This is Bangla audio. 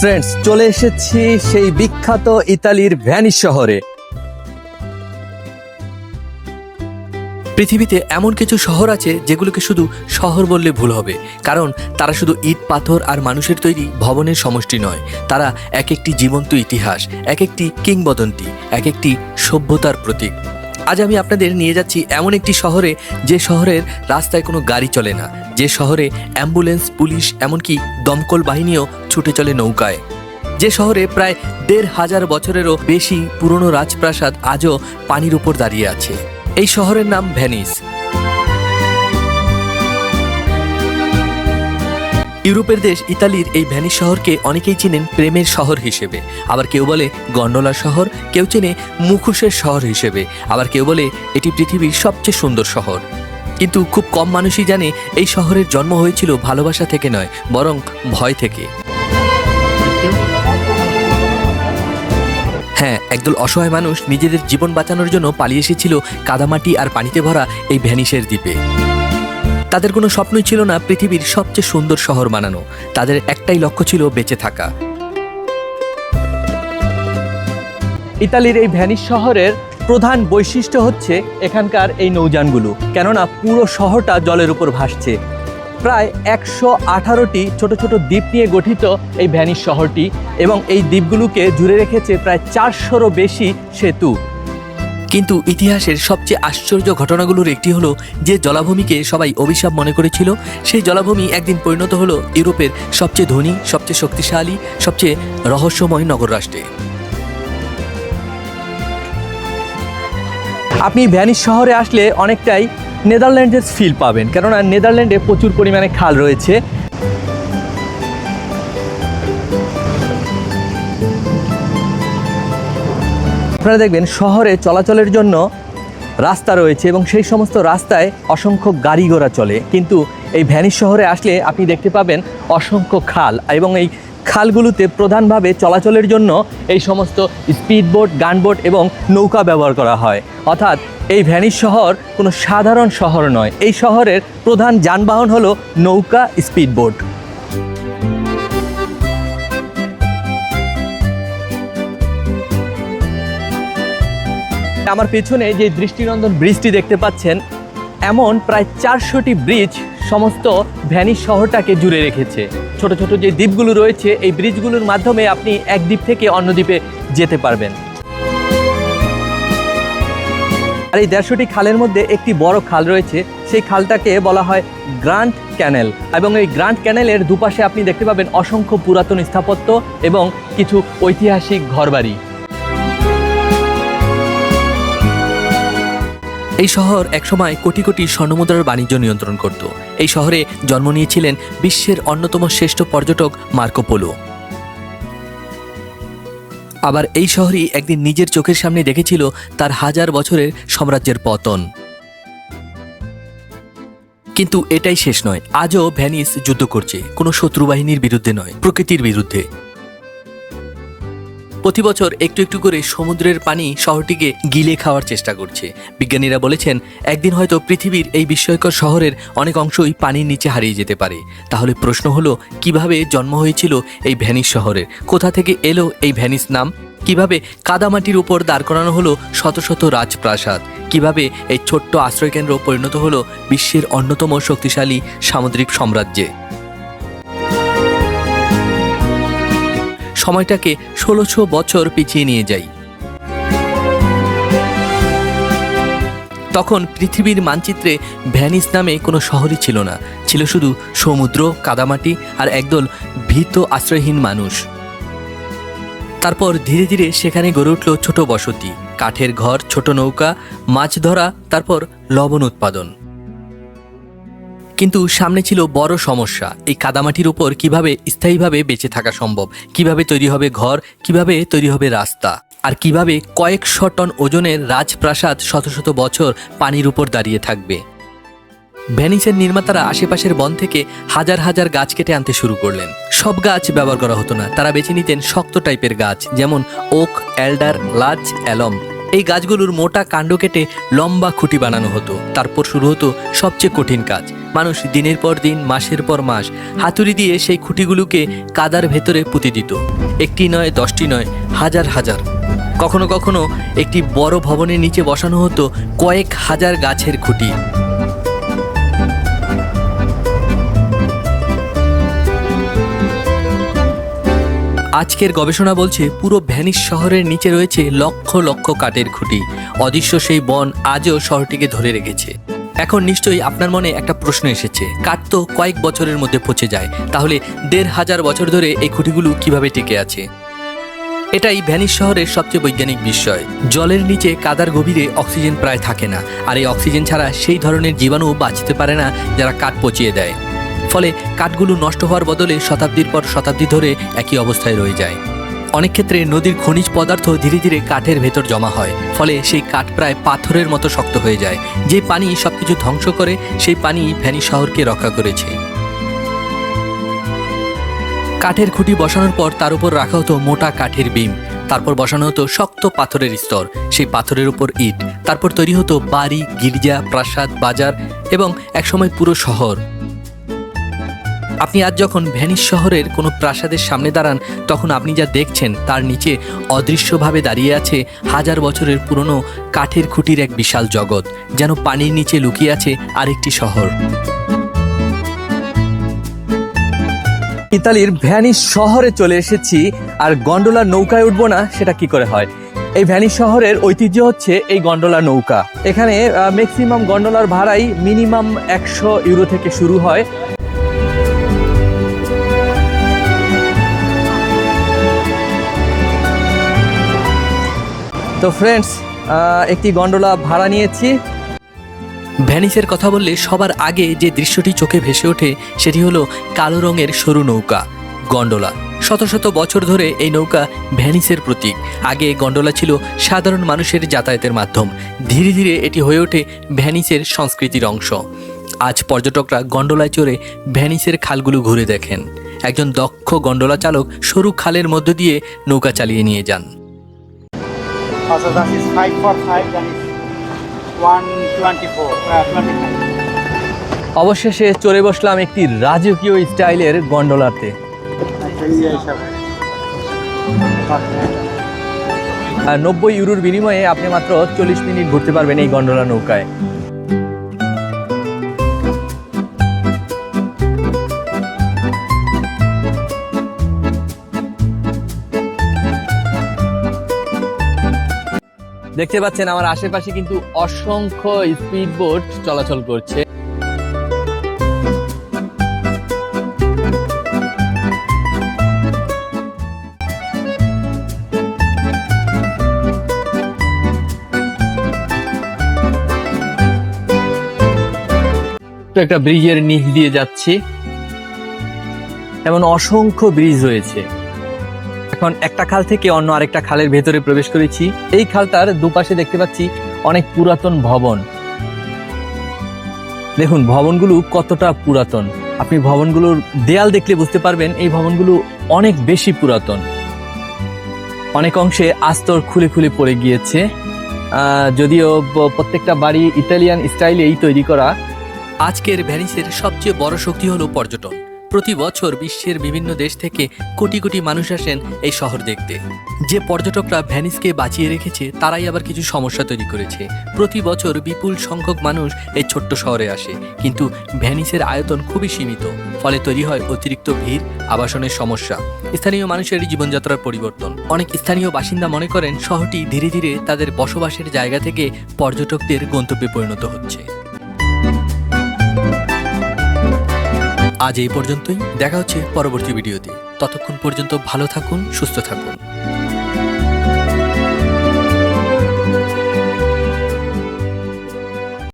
ফ্রেন্ডস, চলে এসেছি সেই বিখ্যাত ইতালির ভ্যানিস শহরে। পৃথিবীতে এমন কিছু শহর আছে যেগুলোকে শুধু শহর বললে ভুল হবে, কারণ তারা শুধু ইট পাথর আর মানুষের তৈরি ভবনের সমষ্টি নয়। তারা এক একটি জীবন্ত ইতিহাস, এক একটি কিংবদন্তি, এক একটি সভ্যতার প্রতীক। আজ আমি আপনাদের নিয়ে যাচ্ছি এমন একটি শহরে, যে শহরের রাস্তায় কোনো গাড়ি চলে না, যে শহরে অ্যাম্বুলেন্স, পুলিশ, এমনকি দমকল বাহিনীও ছুটে চলে নৌকায়, যে শহরে প্রায় ১৫০০ বছরেরও বেশি পুরনো রাজপ্রাসাদ আজও পানির উপর দাঁড়িয়ে আছে। এই শহরের নাম ভেনিস। ইউরোপের দেশ ইতালির এই ভেনিস শহরকে অনেকেই চেনেন প্রেমের শহর হিসেবে, আবার কেউ বলে গন্ডোলার শহর, কেউ চেনে মুখোশের শহর হিসেবে, আবার কেউ বলে এটি পৃথিবীর সবচেয়ে সুন্দর শহর। কিন্তু খুব কম মানুষই জানে এই শহরের জন্ম হয়েছিল ভালোবাসা থেকে নয়, বরং ভয় থেকে। হ্যাঁ, একদল অসহায় মানুষ নিজেদের জীবন বাঁচানোর জন্য পালিয়ে এসেছিল কাদামাটি আর পানিতে ভরা এই ভেনিসের দ্বীপে। তাদের কোনো স্বপ্নই ছিল না পৃথিবীর সবচেয়ে সুন্দর শহর বানানো, তাদের একটাই লক্ষ্য ছিল বেঁচে থাকা। ইতালির এই ভেনিস শহরের প্রধান বৈশিষ্ট্য হচ্ছে এখানকার এই নৌযানগুলো, কেননা পুরো শহরটা জলের উপর ভাসছে। প্রায় ১১৮টি ছোট ছোট দ্বীপ নিয়ে গঠিত এই ভেনিস শহরটি, এবং এই দ্বীপগুলোকে জুড়ে রেখেছে প্রায় ৪০০রও বেশি সেতু। কিন্তু ইতিহাসের সবচেয়ে আশ্চর্য ঘটনাগুলোর একটি হলো, যে জলাভূমিকে সবাই অভিশাপ মনে করেছিল, সেই জলাভূমি একদিন পরিণত হলো ইউরোপের সবচেয়ে ধনী, সবচেয়ে শক্তিশালী, সবচেয়ে রহস্যময় নগর রাষ্ট্রে। আপনি ভ্যানিস শহরে আসলে অনেকটাই নেদারল্যান্ডের ফিল পাবেন, কেননা নেদারল্যান্ডে প্রচুর পরিমাণে খাল রয়েছে। আপনারা দেখবেন শহরে চলাচলের জন্য রাস্তা রয়েছে, এবং সেই সমস্ত রাস্তায় অসংখ্য গাড়ি ঘোড়া চলে। কিন্তু এই ভ্যানিস শহরে আসলে আপনি দেখতে পাবেন অসংখ্য খাল, এবং এই খালগুলোতে প্রধানভাবে চলাচলের জন্য এই সমস্ত স্পিডবোট, গানবোট এবং নৌকা ব্যবহার করা হয়। অর্থাৎ এই ভ্যানিস শহর কোনো সাধারণ শহর নয়, এই শহরের প্রধান যানবাহন হলো নৌকা, স্পিডবোট। আমার পেছনে যে দৃষ্টিনন্দন ব্রিজটি দেখতে পাচ্ছেন, এমন প্রায় ৪০০টি ব্রিজ সমস্ত ভ্যানিস শহরটাকে জুড়ে রেখেছে। ছোট ছোট যে দ্বীপগুলো রয়েছে, এই ব্রিজগুলোর মাধ্যমে আপনি এক দ্বীপ থেকে অন্য দ্বীপে যেতে পারবেন। আর এই ১৫০টি খালের মধ্যে একটি বড় খাল রয়েছে, সেই খালটাকে বলা হয় গ্র্যান্ড ক্যানেল, এবং এই গ্র্যান্ড ক্যানেলের দুপাশে আপনি দেখতে পাবেন অসংখ্য পুরাতন স্থাপত্য এবং কিছু ঐতিহাসিক ঘরবাড়ি। এই শহর একসময় কোটি কোটি স্বর্ণমুদ্রার বাণিজ্য নিয়ন্ত্রণ করত। এই শহরে জন্ম নিয়েছিলেন বিশ্বের অন্যতম শ্রেষ্ঠ পর্যটক মার্কো পোলো। আবার এই শহরই একদিন নিজের চোখের সামনে দেখেছিল তার ১০০০ বছরের সাম্রাজ্যের পতন। কিন্তু এটাই শেষ নয়, আজও ভ্যানিস যুদ্ধ করছে, কোনো শত্রু বাহিনীর বিরুদ্ধে নয়, প্রকৃতির বিরুদ্ধে। প্রতি বছর একটু একটু করে সমুদ্রের পানি শহরটিকে গিলে খাওয়ার চেষ্টা করছে। বিজ্ঞানীরা বলেছেন, একদিন হয়তো পৃথিবীর এই বিস্ময়কর শহরের অনেক অংশই পানির নিচে হারিয়ে যেতে পারে। তাহলে প্রশ্ন হলো, কিভাবে জন্ম হয়েছিল এই ভ্যানিস শহরের? কোথা থেকে এলো এই ভ্যানিস নাম? কিভাবে কাদামাটির উপর দাঁড় করানো হলো শত শত রাজপ্রাসাদ? কিভাবে এই ছোট্ট আশ্রয়কেন্দ্র পরিণত হলো বিশ্বের অন্যতম শক্তিশালী সামুদ্রিক সাম্রাজ্যে? সময়টাকে ১৬০০ বছর পিছিয়ে নিয়ে যাই। তখন পৃথিবীর মানচিত্রে ভ্যানিস নামে কোনো শহরই ছিল না, ছিল শুধু সমুদ্র, কাদামাটি আর একদল ভীত আশ্রয়হীন মানুষ। তারপর ধীরে ধীরে সেখানে গড়ে উঠল ছোট বসতি, কাঠের ঘর, ছোট নৌকা, মাছ ধরা, তারপর লবণ উৎপাদন। কিন্তু সামনে ছিল বড় সমস্যা, এই কাদামাটির উপর কিভাবে স্থায়ীভাবে বেঁচে থাকা সম্ভব? কিভাবে তৈরি হবে ঘর? কিভাবে তৈরি হবে রাস্তা? আর কিভাবে কয়েকশো টন ওজনের রাজপ্রাসাদ শত শত বছর পানির উপর দাঁড়িয়ে থাকবে? ভ্যানিসের নির্মাতারা আশেপাশের বন থেকে হাজার হাজার গাছ কেটে আনতে শুরু করলেন। সব গাছ ব্যবহার করা হতো না, তারা বেছে নিতেন শক্ত টাইপের গাছ, যেমন ওক, এল্ডার, লাচ, অ্যালম। এই গাছগুলোর মোটা কাণ্ড কেটে লম্বা খুঁটি বানানো হতো। তারপর শুরু হতো সবচেয়ে কঠিন কাজ। মানুষ দিনের পর দিন, মাসের পর মাস হাতুড়ি দিয়ে সেই খুঁটিগুলোকে কাদার ভেতরে পুঁতে দিত। একটি নয়, 10টি নয়, হাজার হাজার। কখনো কখনো একটি বড় ভবনের নিচে বসানো হতো কয়েক হাজার গাছের খুঁটি। আজকের গবেষণা বলছে পুরো ভেনিস শহরের নিচে রয়েছে লক্ষ লক্ষ কাঠের খুঁটি। অদৃশ্য সেই বন আজও শহরটিকে ধরে রেখেছে। এখন নিশ্চয়ই আপনার মনে একটা প্রশ্ন এসেছে, কাঠ তো কয়েক বছরের মধ্যে পচে যায়, তাহলে 1500 বছর ধরে এই খুঁটিগুলো কিভাবে টিকে আছে? এটাই ভেনিস শহরের সবচেয়ে বৈজ্ঞানিক বিস্ময়। জলের নিচে কাদার গভীরে অক্সিজেন প্রায় থাকে না, আর এই অক্সিজেন ছাড়া সেই ধরনের জীবাণু বাঁচতে পারে না যারা কাঠ পচিয়ে দেয়। ফলে কাঠগুলো নষ্ট হওয়ার বদলে শতাব্দীর পর শতাব্দী ধরে একই অবস্থায় রয়ে যায়। অনেক ক্ষেত্রে নদীর খনিজ পদার্থ ধীরে ধীরে কাঠের ভেতর জমা হয়, ফলে সেই কাঠ প্রায় পাথরের মতো শক্ত হয়ে যায়। যে পানি সবকিছু ধ্বংস করে, সেই পানি ভেনিস শহরকে রক্ষা করেছে। কাঠের খুঁটি বসানোর পর তার উপর রাখা হতো মোটা কাঠের বিম, তারপর বসানো হতো শক্ত পাথরের স্তর, সেই পাথরের উপর ইট, তারপর তৈরি হতো বাড়ি, গির্জা, প্রাসাদ, বাজার এবং একসময় পুরো শহর। আপনি আজ যখন ভেনিস শহরের কোনো প্রাসাদের সামনে দাঁড়ান, তখন আপনি যা দেখছেন তার নিচে অদৃশ্যভাবে দাঁড়িয়ে আছে হাজার বছরের পুরনো কাঠের খুঁটির এক বিশাল জগৎ, যেন পানির নিচে লুকিয়ে আছে আরেকটি শহর। ইতালির ভ্যানিস শহরে চলে এসেছি, আর গন্ডোলা নৌকায় উঠবো না সেটা কি করে হয়? এই ভ্যানিস শহরের ঐতিহ্য হচ্ছে এই গন্ডোলা নৌকা। এখানে ম্যাক্সিমাম গন্ডোলার ভাড়াই মিনিমাম 100 ইউরো থেকে শুরু হয়। তো ফ্রেন্ডস, একটি গন্ডোলা ভাড়া নিয়েছি। ভ্যানিসের কথা বললে সবার আগে যে দৃশ্যটি চোখে ভেসে ওঠে সেটি হলো কালো রঙের সরু নৌকা, গন্ডোলা। শত শত বছর ধরে এই নৌকা ভ্যানিসের প্রতীক। আগে গন্ডোলা ছিল সাধারণ মানুষের যাতায়াতের মাধ্যম। ধীরে ধীরে এটি হয়ে ওঠে ভ্যানিসের সংস্কৃতির অংশ। আজ পর্যটকরা গন্ডোলায় চড়ে ভ্যানিসের খালগুলো ঘুরে দেখেন। একজন দক্ষ গন্ডোলা চালক সরু খালের মধ্য দিয়ে নৌকা চালিয়ে নিয়ে যান। Also that is 5 for 5, that is 124, 29. অবশেষে চড়ে বসলাম একটি রাজকীয় স্টাইলের গন্ডোলাতে। 90 ইউরোর বিনিময়ে আপনি মাত্র 40 মিনিট ঘুরতে পারবেন এই গন্ডোলা নৌকায়। দেখতে পাচ্ছেন আমার আশেপাশে কিন্তু অসংখ্য স্পিড বোট চলাচল করছে। একটা ব্রিজের নিচ দিয়ে যাচ্ছি, এমন অসংখ্য ব্রিজ রয়েছে। এখন একটা খাল থেকে অন্য আরেকটা খালের ভেতরে প্রবেশ করেছি। এই খালটার দুপাশে দেখতে পাচ্ছি অনেক পুরাতন ভবন। দেখুন ভবনগুলো কতটা পুরাতন। আপনি ভবনগুলোর দেয়াল দেখলে বুঝতে পারবেন এই ভবনগুলো অনেক বেশি পুরাতন। অনেক অংশে আস্তর খুলে খুলে পড়ে গিয়েছে, যদিও প্রত্যেকটা বাড়ি ইতালিয়ান স্টাইলেই তৈরি করা। আজকের ভ্যানিসের সবচেয়ে বড় শক্তি হলো পর্যটন। প্রতি বছর বিশ্বের বিভিন্ন দেশ থেকে কোটি কোটি মানুষ আসেন এই শহর দেখতে। যে পর্যটকরা ভ্যানিসকে বাঁচিয়ে রেখেছে তারাই আবার কিছু সমস্যা তৈরি করেছে। প্রতি বছর বিপুল সংখ্যক মানুষ এই ছোট্ট শহরে আসে, কিন্তু ভ্যানিসের আয়তন খুবই সীমিত, ফলে তৈরি হয় অতিরিক্ত ভিড়, আবাসনের সমস্যা, স্থানীয় মানুষের জীবনযাত্রার পরিবর্তন। অনেক স্থানীয় বাসিন্দা মনে করেন শহরটি ধীরে ধীরে তাদের বসবাসের জায়গা থেকে পর্যটকদের গন্তব্যে পরিণত হচ্ছে। আজ এই পর্যন্তই, দেখা হচ্ছে পরবর্তী ভিডিওতে। ততক্ষণ পর্যন্ত ভালো থাকুন, সুস্থ থাকুন।